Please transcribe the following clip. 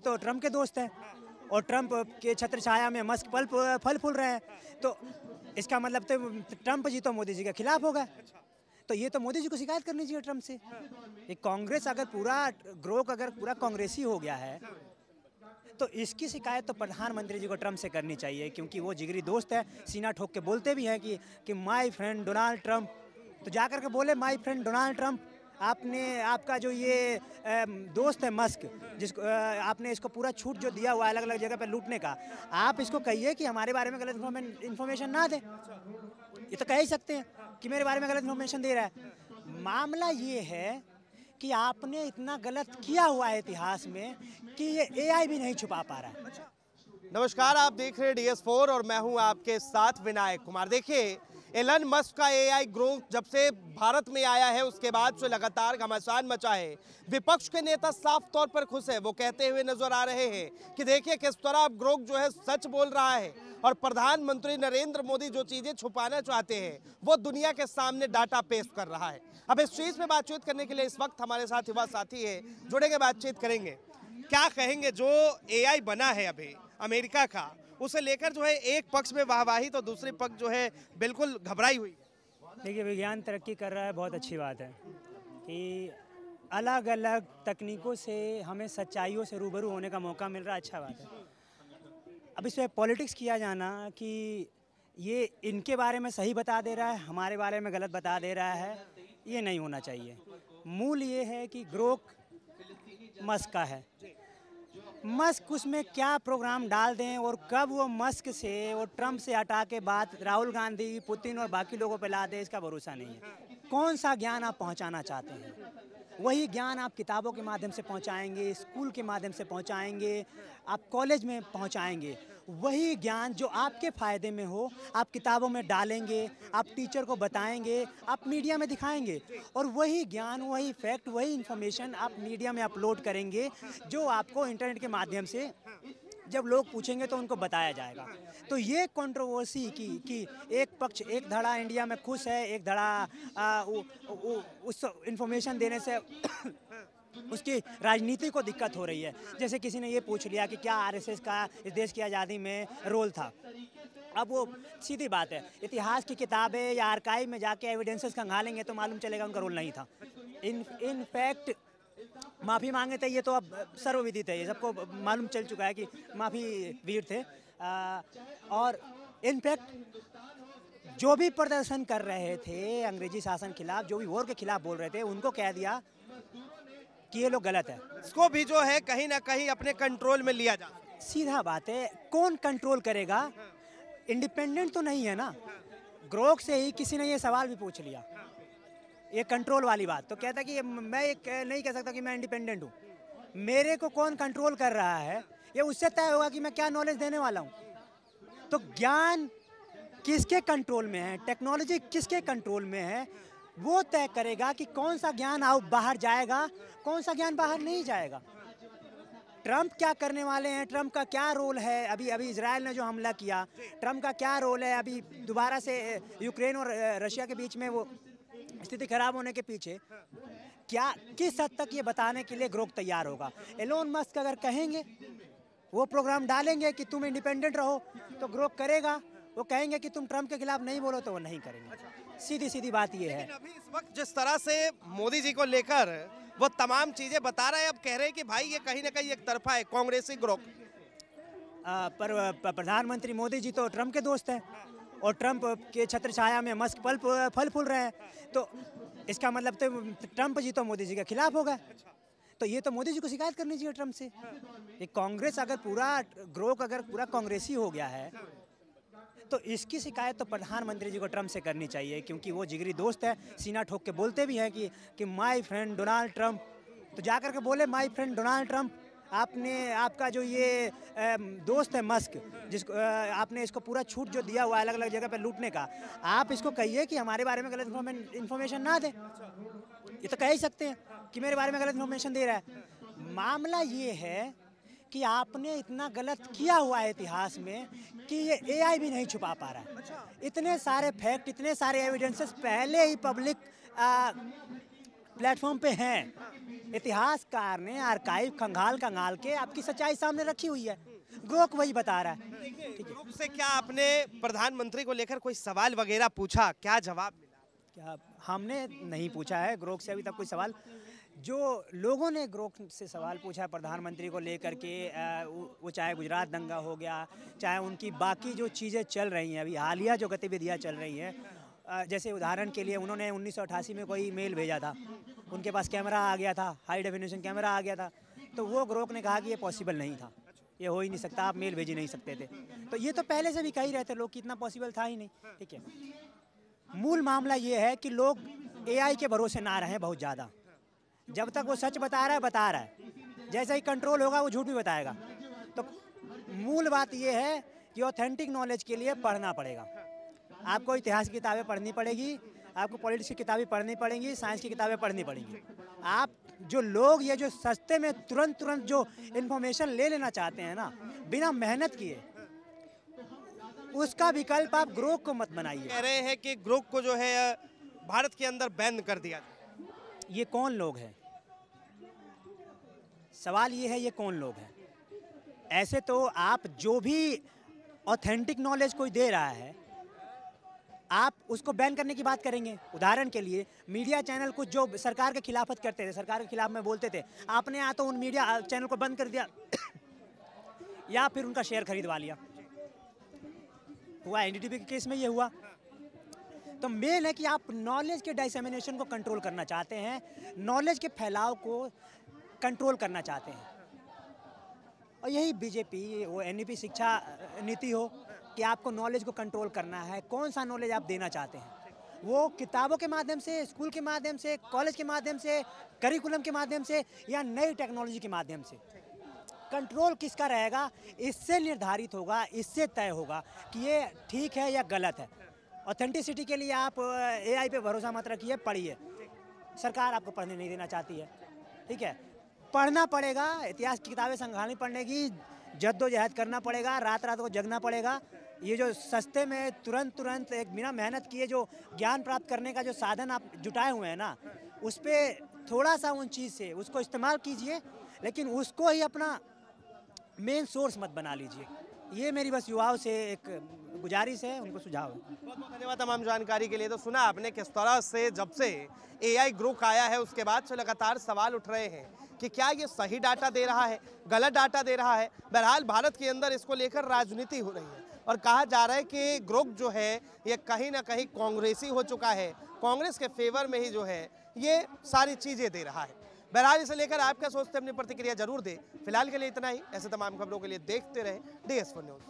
तो ट्रम्प के दोस्त हैं और ट्रम्प के छत्र छाया में मस्क फल फूल रहे हैं। तो इसका मतलब तो ट्रम्प जी तो मोदी जी के खिलाफ होगा। तो ये तो मोदी जी को शिकायत करनी चाहिए ट्रम्प से। ये कांग्रेस अगर पूरा ग्रोक अगर पूरा कांग्रेसी हो गया है तो इसकी शिकायत तो प्रधानमंत्री जी को ट्रम्प से करनी चाहिए, क्योंकि वो जिगरी दोस्त है। सीना ठोक के बोलते भी हैं कि माय फ्रेंड डोनाल्ड ट्रम्प। तो जा कर के बोले माय फ्रेंड डोनाल्ड ट्रम्प, आपका जो ये दोस्त है मस्क, जिसको आपने इसको पूरा छूट जो दिया हुआ है अलग अलग जगह पर लूटने का, आप इसको कहिए कि हमारे बारे में गलत इन्फॉर्मेशन ना दे। ये तो कह ही सकते हैं कि मेरे बारे में गलत इन्फॉर्मेशन दे रहा है। मामला ये है कि आपने इतना गलत किया हुआ है इतिहास में कि ये एआई भी नहीं छुपा पा रहा है। नमस्कार, आप देख रहे हैं DS4 और मैं हूं आपके साथ विनायक कुमार। देखिए, एलन मस्क का एआई ग्रोथ जब से भारत में आया है उसके बाद से लगातार घमासान मचा है। विपक्ष के नेता साफ तौर पर खुश है। वो कहते हुए नजर आ रहे हैं कि देखिए किस तरह अब ग्रोथ जो है सच बोल रहा है और प्रधानमंत्री नरेंद्र मोदी जो चीजें छुपाना चाहते हैं वो दुनिया के सामने डाटा पेश कर रहा है। अब इस चीज में बातचीत करने के लिए इस वक्त हमारे साथ युवा साथी है, जुड़ेंगे, बातचीत करेंगे। क्या कहेंगे जो एआई बना है अभी अमेरिका का, उसे लेकर जो है एक पक्ष में वाहवाही तो दूसरे पक्ष जो है बिल्कुल घबराई हुई है। देखिए, विज्ञान तरक्की कर रहा है, बहुत अच्छी बात है कि अलग अलग तकनीकों से हमें सच्चाइयों से रूबरू होने का मौका मिल रहा है, अच्छा बात है। अब इस पर पॉलिटिक्स किया जाना कि ये इनके बारे में सही बता दे रहा है, हमारे बारे में गलत बता दे रहा है, ये नहीं होना चाहिए। मूल ये है कि ग्रोक मस्क का है। मस्क उसमें क्या प्रोग्राम डाल दें और कब वो मस्क से और ट्रम्प से हटा के बात राहुल गांधी, पुतिन और बाकी लोगों पे ला दे, इसका भरोसा नहीं है। कौन सा ज्ञान आप पहुंचाना चाहते हैं, वही ज्ञान आप किताबों के माध्यम से पहुंचाएंगे, स्कूल के माध्यम से पहुंचाएंगे, आप कॉलेज में पहुंचाएंगे। वही ज्ञान जो आपके फ़ायदे में हो आप किताबों में डालेंगे, आप टीचर को बताएंगे, आप मीडिया में दिखाएंगे, और वही ज्ञान, वही फैक्ट, वही इन्फॉर्मेशन आप मीडिया में अपलोड करेंगे, जो आपको इंटरनेट के माध्यम से जब लोग पूछेंगे तो उनको बताया जाएगा। तो ये कंट्रोवर्सी कि एक पक्ष एक धड़ा इंडिया में खुश है, एक धड़ा उस इन्फॉर्मेशन देने से उसकी राजनीति को दिक्कत हो रही है। जैसे किसी ने ये पूछ लिया कि क्या आरएसएस का इस देश की आज़ादी में रोल था। अब वो सीधी बात है, इतिहास की किताबें या आर्काइव में जाके एविडेंसेस खंगालेंगे तो मालूम चलेगा उनका रोल नहीं था। इन फैक्ट माफ़ी मांगे थे, ये तो अब सर्वविदित है, ये सबको मालूम चल चुका है कि माफ़ी वीर थे। और इनफैक्ट जो भी प्रदर्शन कर रहे थे अंग्रेजी शासन खिलाफ, जो भी वॉर के खिलाफ बोल रहे थे, उनको कह दिया कि ये लोग गलत है। इसको भी जो है कहीं ना कहीं अपने कंट्रोल में लिया जा। सीधा बात है, कौन कंट्रोल करेगा? इंडिपेंडेंट तो नहीं है ना। ग्रोक से ही किसी ने ये सवाल भी पूछ लिया, ये कंट्रोल वाली बात, तो कहता कि मैं नहीं कह सकता कि मैं इंडिपेंडेंट हूँ। मेरे को कौन कंट्रोल कर रहा है ये उससे तय होगा कि मैं क्या नॉलेज देने वाला हूँ। तो ज्ञान किसके कंट्रोल में है, टेक्नोलॉजी किसके कंट्रोल में है, वो तय करेगा कि कौन सा ज्ञान बाहर जाएगा, कौन सा ज्ञान बाहर नहीं जाएगा। ट्रम्प क्या करने वाले हैं, ट्रम्प का क्या रोल है, अभी इजराइल ने जो हमला किया, ट्रम्प का क्या रोल है, अभी दोबारा से यूक्रेन और रशिया के बीच में वो स्थिति खराब होने के पीछे क्या, किस हद तक ये बताने के लिए ग्रोक तैयार होगा। एलोन मस्क अगर कहेंगे, वो प्रोग्राम डालेंगे कि तुम इंडिपेंडेंट रहो तो ग्रोक करेगा। वो कहेंगे कि तुम ट्रम्प के खिलाफ नहीं बोलो तो वो नहीं करेंगे। सीधी सीधी बात ये है। अभी इस वक्त जिस तरह से मोदी जी को लेकर वो तमाम चीजें बता रहे हैं, अब कह रहे हैं कि भाई ये कहीं ना कहीं एक तरफा है, कांग्रेसी ग्रोक। पर प्रधानमंत्री मोदी जी तो ट्रम्प के दोस्त हैं और ट्रम्प के छत्र छाया में मस्क फल फूल रहे हैं। तो इसका मतलब तो ट्रम्प जी तो मोदी जी के खिलाफ होगा। तो ये तो मोदी जी को शिकायत करनी चाहिए ट्रम्प से। ये कांग्रेस अगर पूरा ग्रोक अगर पूरा कांग्रेसी हो गया है तो इसकी शिकायत तो प्रधानमंत्री जी को ट्रम्प से करनी चाहिए, क्योंकि वो जिगरी दोस्त है। सीना ठोक के बोलते भी हैं कि माय फ्रेंड डोनाल्ड ट्रम्प। तो जा कर के बोले माय फ्रेंड डोनाल्ड ट्रम्प, आपका जो ये दोस्त है मस्क, जिसको आपने इसको पूरा छूट जो दिया हुआ है अलग अलग जगह पे लूटने का, आप इसको कहिए कि हमारे बारे में गलत इन्फॉर्मेशन ना दे। ये तो कह ही सकते हैं कि मेरे बारे में गलत इन्फॉर्मेशन दे रहा है। मामला ये है कि आपने इतना गलत किया हुआ है इतिहास में कि ये एआई भी नहीं छुपा पा रहा है। इतने सारे फैक्ट, इतने सारे एविडेंसेस पहले ही पब्लिक प्लेटफॉर्म पे हैं। इतिहासकार ने आर्काइव खंगाल खंगाल के आपकी सच्चाई सामने रखी हुई है। ग्रोक वही बता रहा है। ठीक है, ग्रुप से क्या आपने प्रधानमंत्री को लेकर कोई सवाल वगैरह पूछा, क्या जवाब मिला? क्या हमने नहीं पूछा है ग्रोक से अभी तक कोई सवाल। जो लोगों ने ग्रोक से सवाल पूछा है प्रधानमंत्री को लेकर के, वो चाहे गुजरात दंगा हो गया, चाहे उनकी बाकी जो चीज़ें चल रही हैं, अभी हालिया जो गतिविधियाँ चल रही हैं, जैसे उदाहरण के लिए उन्होंने 1988 में कोई मेल भेजा था, उनके पास कैमरा आ गया था, हाई डेफिनेशन कैमरा आ गया था, तो वो ग्रोक ने कहा कि ये पॉसिबल नहीं था, ये हो ही नहीं सकता, आप मेल भेज ही नहीं सकते थे। तो ये तो पहले से भी कह ही रहे थे लोग कि इतना पॉसिबल था ही नहीं। ठीक है, मूल मामला ये है कि लोग एआई के भरोसे ना रहें बहुत ज़्यादा। जब तक वो सच बता रहा है, जैसे ही कंट्रोल होगा वो झूठ भी बताएगा। तो मूल बात ये है कि ऑथेंटिक नॉलेज के लिए पढ़ना पड़ेगा। आपको इतिहास की किताबें पढ़नी पड़ेगी, आपको पॉलिटिक्स की किताबें पढ़नी पड़ेंगी, साइंस की किताबें पढ़नी पड़ेंगी। आप जो लोग ये जो सस्ते में तुरंत जो इन्फॉर्मेशन ले लेना चाहते हैं ना, बिना मेहनत किए, उसका विकल्प आप ग्रोक को मत बनाइए। कह रहे हैं कि ग्रुप को जो है भारत के अंदर बैन कर दिया जाए। ये कौन लोग हैं? सवाल ये है, ये कौन लोग हैं? ऐसे तो आप जो भी ऑथेंटिक नॉलेज कोई दे रहा है, आप उसको बैन करने की बात करेंगे। उदाहरण के लिए मीडिया चैनल कुछ जो सरकार के खिलाफत करते थे, सरकार के खिलाफ में बोलते थे, आपने या तो उन मीडिया चैनल को बंद कर दिया या फिर उनका शेयर खरीदवा लिया। हुआ एनडीटीवी के केस में ये हुआ। तो मेन है कि आप नॉलेज के डिसेमिनेशन को कंट्रोल करना चाहते हैं, नॉलेज के फैलाव को कंट्रोल करना चाहते हैं, और यही बीजेपी वो एनईपी शिक्षा नीति हो कि आपको नॉलेज को कंट्रोल करना है। कौन सा नॉलेज आप देना चाहते हैं, वो किताबों के माध्यम से, स्कूल के माध्यम से, कॉलेज के माध्यम से, करिकुलम के माध्यम से, या नई टेक्नोलॉजी के माध्यम से। कंट्रोल किसका रहेगा, इससे निर्धारित होगा, इससे तय होगा कि ये ठीक है या गलत है। ऑथेंटिसिटी के लिए आप एआई पे भरोसा मत रखिए, पढ़िए। सरकार आपको पढ़ने नहीं देना चाहती है। ठीक है, पढ़ना पड़ेगा, इतिहास की किताबें संभालनी पड़ेगी, जद्दोजहद करना पड़ेगा, रात रात को जगना पड़ेगा। ये जो सस्ते में तुरंत एक बिना मेहनत किए जो ज्ञान प्राप्त करने का जो साधन आप जुटाए हुए हैं ना, उस पर थोड़ा सा उन चीज़ से उसको इस्तेमाल कीजिए, लेकिन उसको ही अपना मेन सोर्स मत बना लीजिए। ये मेरी बस युवाओं से एक गुजारिश है, उनको सुझाव है। बहुत बहुत धन्यवाद तमाम जानकारी के लिए। तो सुना आपने किस तरह से जब से एआई ग्रुप आया है उसके बाद से लगातार सवाल उठ रहे हैं कि क्या ये सही डाटा दे रहा है, गलत डाटा दे रहा है। बहरहाल भारत के अंदर इसको लेकर राजनीति हो रही है और कहा जा रहा है कि ग्रुप जो है ये कहीं ना कहीं कांग्रेसी हो चुका है, कांग्रेस के फेवर में ही जो है ये सारी चीज़ें दे रहा है। बहरहाल इसे लेकर आप क्या सोचते हैं, अपनी प्रतिक्रिया जरूर दें। फिलहाल के लिए इतना ही। ऐसे तमाम खबरों के लिए देखते रहें DS4 न्यूज़।